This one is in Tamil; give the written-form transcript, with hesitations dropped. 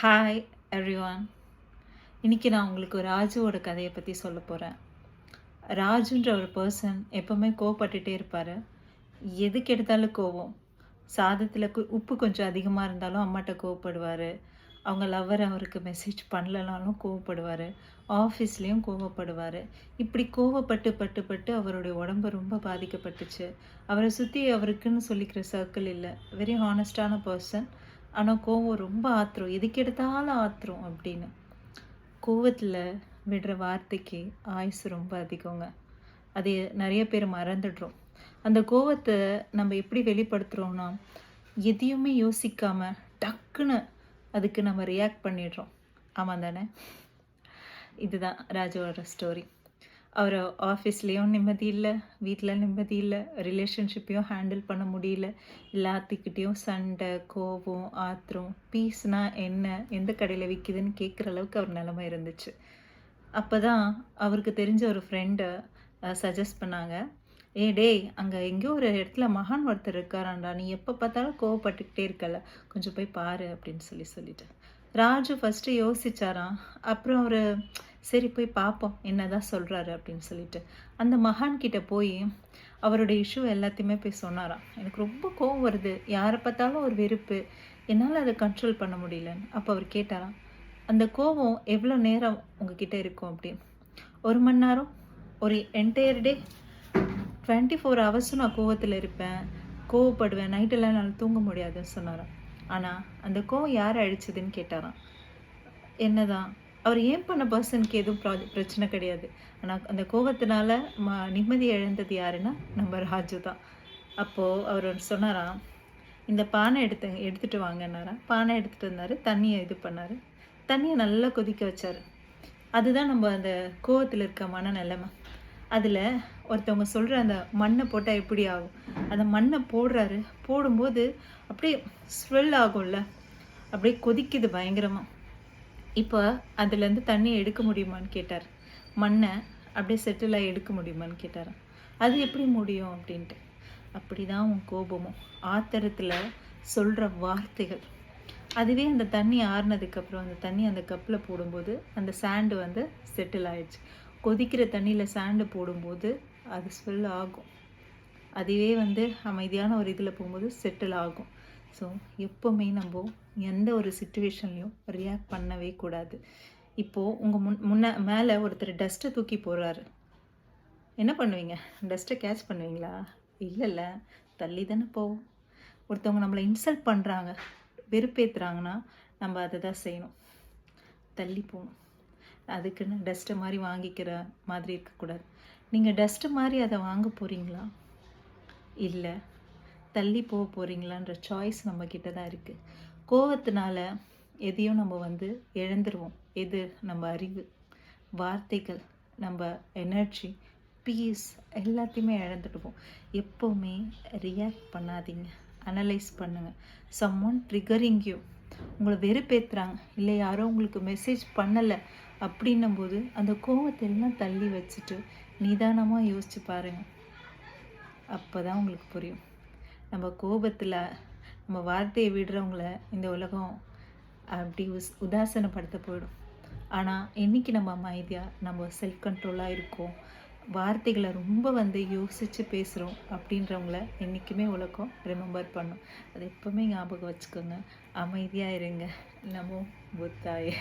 Hi everyone. இன்றைக்கி நான் உங்களுக்கு ராஜுவோட கதையை பற்றி சொல்ல போகிறேன். ராஜுன்ற ஒரு பர்சன் எப்போவுமே கோவப்பட்டுட்டே இருப்பார். எதுக்கு எடுத்தாலும் கோவம். சாதத்தில் உப்பு கொஞ்சம் அதிகமாக இருந்தாலும் அம்மாட்ட கோவப்படுவார். அவங்க லவ்வர் அவருக்கு மெசேஜ் பண்ணலனாலும் கோவப்படுவார். ஆஃபீஸ்லேயும் கோவப்படுவார். இப்படி கோவப்பட்டு பட்டு பட்டு அவருடைய உடம்பு ரொம்ப பாதிக்கப்பட்டுச்சு. அவரை சுற்றி அவருக்குன்னு சொல்லிக்கிற சர்க்கிள் இல்லை. வெரி ஹானஸ்டான பர்சன். ஆனால் கோவம் ரொம்ப ஆத்திரம், எதுக்கு எடுத்தாலும் ஆத்திரம் அப்படின்னு. கோவத்தில் விடுற வார்த்தைக்கு ஆயுசு ரொம்ப அதிகங்க. அது நிறைய பேர் மறந்துடுறோம். அந்த கோவத்தை நம்ம எப்படி வெளிப்படுத்துகிறோன்னா, எதையுமே யோசிக்காமல் டக்குன்னு அதுக்கு நம்ம ரியாக்ட் பண்ணிடுறோம். ஆமாம் தானே? இதுதான் ராஜுவோட ஸ்டோரி. அவர் ஆஃபீஸ்லேயும் நிம்மதி இல்லை, வீட்டில் நிம்மதி இல்லை, ரிலேஷன்ஷிப்பையும் ஹேண்டில் பண்ண முடியல. எல்லாத்துக்கிட்டேயும் சண்டை, கோபம், ஆத்திரம். பீஸ்னால் என்ன, எந்த கடையில் விற்கிதுன்னு கேட்குற அளவுக்கு அவர் நிலமை இருந்துச்சு. அப்போ தான் அவருக்கு தெரிஞ்ச ஒரு ஃப்ரெண்டை சஜஸ்ட் பண்ணாங்க. டேய், அங்கே எங்கேயோ ஒரு இடத்துல மகான் ஒருத்தர் இருக்காராண்டா, நீ எப்போ பார்த்தாலும் கோவப்பட்டுக்கிட்டே இருக்கல, கொஞ்சம் போய் பாரு அப்படின்னு சொல்லிட்டு ராஜு ஃபஸ்ட்டு யோசிச்சாராம். அப்புறம் அவர் சரி போய் பார்ப்போம் என்னதான் சொல்கிறாரு அப்படின்னு சொல்லிட்டு அந்த மகான்கிட்ட போய் அவருடைய இஷ்யூ எல்லாத்தையுமே போய் சொன்னாராம். எனக்கு ரொம்ப கோவம் வருது, யாரை பார்த்தாலும் ஒரு வெறுப்பு, என்னால் அதை கண்ட்ரோல் பண்ண முடியலன்னு. அப்போ அவர் கேட்டாராம், அந்த கோவம் எவ்வளோ நேரம் உங்ககிட்ட இருக்கும் அப்படின்னு. 1 மணி நேரம், ஒரு என்டையர் டே, 24 ஹவர்ஸும் நான் கோவத்தில் இருப்பேன், கோவப்படுவேன், நைட்டெல்லாம் என்னால் தூங்க முடியாதுன்னு சொன்னாராம். ஆனால் அந்த கோவம் யாரை அழிச்சதுன்னு கேட்டாராம். என்னதான் அவர் ஏன் பண்ண பர்சனுக்கு எதுவும் பிரச்சனை கிடையாது. ஆனால் அந்த கோவத்தினால நிம்மதி இழந்தது யாருன்னா நம்ம ராஜு தான். அப்போது அவர் சொன்னாராம், இந்த பானை எடுத்துகிட்டு வாங்கினாரா. பானை எடுத்துகிட்டு வந்தார், தண்ணியை இது பண்ணார், தண்ணியை நல்லா கொதிக்க வச்சார். அதுதான் நம்ம அந்த கோவத்தில் இருக்க மனநிலைமை. அதில் ஒருத்தவங்க சொல்கிற அந்த மண்ணை போட்டால் எப்படி ஆகும், அந்த மண்ணை போடுறாரு. போடும்போது அப்படியே ஸ்வெல் ஆகும்ல, அப்படியே கொதிக்குது பயங்கரமாக. இப்போ அதுலேருந்து தண்ணியை எடுக்க முடியுமான்னு கேட்டார். மண்ணை அப்படியே செட்டிலாக எடுக்க முடியுமான்னு கேட்டார். அது எப்படி முடியும் அப்படின்ட்டு. அப்படி தான் உன் கோபமும் ஆத்திரத்தில் சொல்கிற வார்த்தைகள். அதுவே அந்த தண்ணி ஆறுனதுக்கப்புறம் அந்த தண்ணி அந்த கப்பில் போடும்போது அந்த சாண்டு செட்டில் ஆயிடுச்சு. கொதிக்கிற தண்ணியில் சாண்டு போடும்போது அது ஸ்வெல் ஆகும். அதுவே அமைதியான ஒரு இதில் போகும்போது செட்டில் ஆகும். ஸோ எப்போவுமே நம்ம எந்த ஒரு சுச்சுவேஷன்லையும் ரியாக்ட் பண்ணவே கூடாது. இப்போது உங்கள் மேலே ஒருத்தர் டஸ்ட்டை தூக்கி போடுறாரு, என்ன பண்ணுவீங்க? டஸ்ட்டை கேட்ச் பண்ணுவீங்களா? இல்லைல்ல, தள்ளி தானே போவோம். ஒருத்தவங்க நம்மளை இன்சல்ட் பண்ணுறாங்க, வெறுப்பேற்றுறாங்கன்னா நம்ம அதை தான் செய்யணும், தள்ளி போகணும். அதுக்குன்னு டஸ்ட்டு மாதிரி வாங்கிக்கிற மாதிரி இருக்கக்கூடாது. நீங்கள் டஸ்ட்டு மாதிரி அதை வாங்க போகிறீங்களா, இல்லை தள்ளி போக போகிறீங்களான்ற சாய்ஸ் நம்மக்கிட்ட தான் இருக்குது. கோவத்தினால எதையும் நம்ம இழந்துருவோம். எது? நம்ம அறிவு, வார்த்தைகள், நம்ம எனர்ஜி, பீஸ் எல்லாத்தையுமே இழந்துடுவோம். எப்போவுமே ரியாக்ட் பண்ணாதீங்க, அனலைஸ் பண்ணுங்கள். சம்ஒன் ட்ரிகரிங் யூ, உங்களை வெறுப்பேற்றுறாங்க, இல்லை யாரோ உங்களுக்கு மெசேஜ் பண்ணலை அப்படின்னும்போது அந்த கோவத்தையெல்லாம் தள்ளி வச்சுட்டு நிதானமாக யோசித்து பாருங்கள். அப்போ தான் உங்களுக்கு புரியும். நம்ம கோபத்தில் நம்ம வார்த்தையை விடுறவங்கள இந்த உலகம் அப்படி உதாசனப்படுத்த போயிடும். ஆனால் என்றைக்கு நம்ம அமைதியாக நம்ம செல்ஃப் கண்ட்ரோலாக இருக்கோம், வார்த்தைகளை ரொம்ப யோசித்து பேசுகிறோம் அப்படின்றவங்கள என்றைக்குமே உலகம் ரிமெம்பர் பண்ணும். அது எப்போவுமே ஞாபகம் வச்சுக்கோங்க. அமைதியாக இருங்க. நமோ புத்தாய.